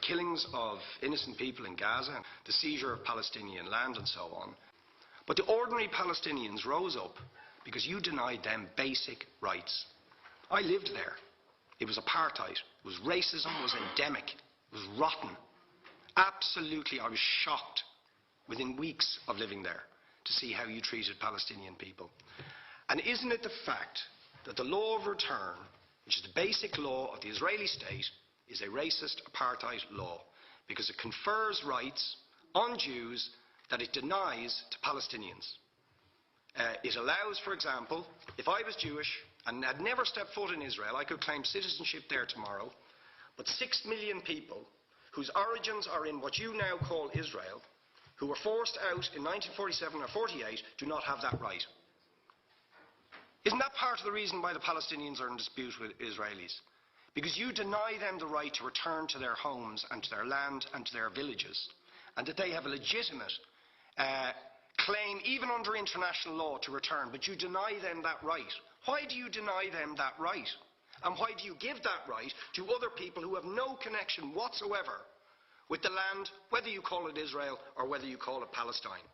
killings of innocent people in Gaza, the seizure of Palestinian land and so on. But the ordinary Palestinians rose up because you denied them basic rights. I lived there. It was apartheid. It was racism. It was endemic. It was rotten. Absolutely, I was shocked within weeks of living there to see how you treated Palestinian people. And isn't it the fact that the law of return, which is the basic law of the Israeli state, is a racist apartheid law because it confers rights on Jews that it denies to Palestinians. It allows, for example, if I was Jewish and had never stepped foot in Israel, I could claim citizenship there tomorrow, but 6 million people whose origins are in what you now call Israel, who were forced out in 1947 or 48, do not have that right. Isn't that part of the reason why the Palestinians are in dispute with Israelis? Because you deny them the right to return to their homes and to their land and to their villages, and that they have a legitimate claim, even under international law, to return, but you deny them that right. Why do you deny them that right? And why do you give that right to other people who have no connection whatsoever with the land, whether you call it Israel or whether you call it Palestine?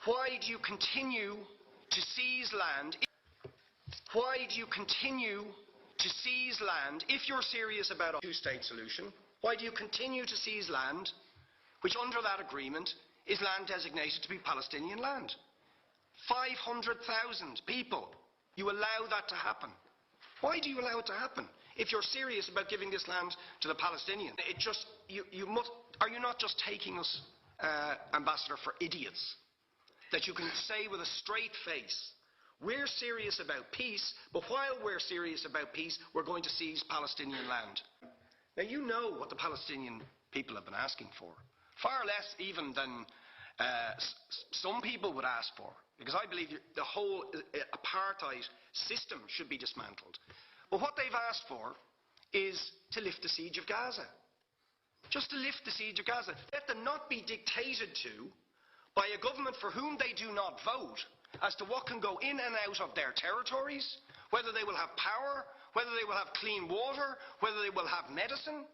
Why do you continue to seize land? Why do you continue to seize land if you're serious about a two-state solution? Why do you continue to seize land which under that agreement is land designated to be Palestinian land? 500,000 people. You allow that to happen. Why do you allow it to happen? If you're serious about giving this land to the Palestinians, are you not just taking us, Ambassador, for idiots? That you can say with a straight face, we're serious about peace, but while we're serious about peace, we're going to seize Palestinian land. Now you know what the Palestinian people have been asking for. Far less even than some people would ask for, because I believe the whole apartheid system should be dismantled. But what they've asked for is to lift the siege of Gaza. Just to lift the siege of Gaza. Let them not be dictated to by a government for whom they do not vote as to what can go in and out of their territories, whether they will have power, whether they will have clean water, whether they will have medicine.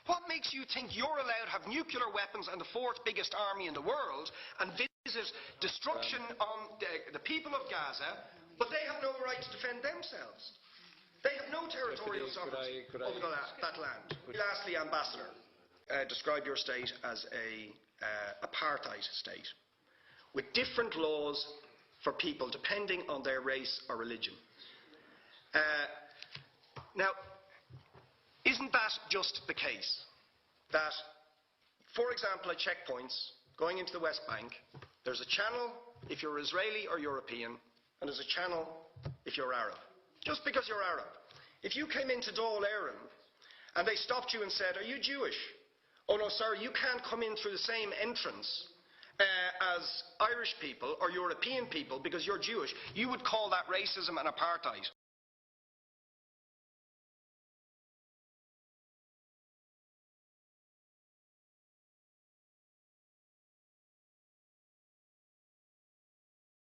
What makes you think you're allowed to have nuclear weapons and the fourth biggest army in the world and visit destruction on the people of Gaza, but they have no right to defend themselves? They have no territorial sovereignty over that land. Lastly, Ambassador, describe your state as an apartheid state with different laws for people depending on their race or religion. Now, isn't that just the case that, for example, at checkpoints going into the West Bank, there's a channel if you're Israeli or European, and there's a channel if you're Arab? Just because you're Arab. If you came into Dáil Éireann and they stopped you and said, are you Jewish? Oh no, sir, you can't come in through the same entrance as Irish people or European people because you're Jewish. You would call that racism and apartheid.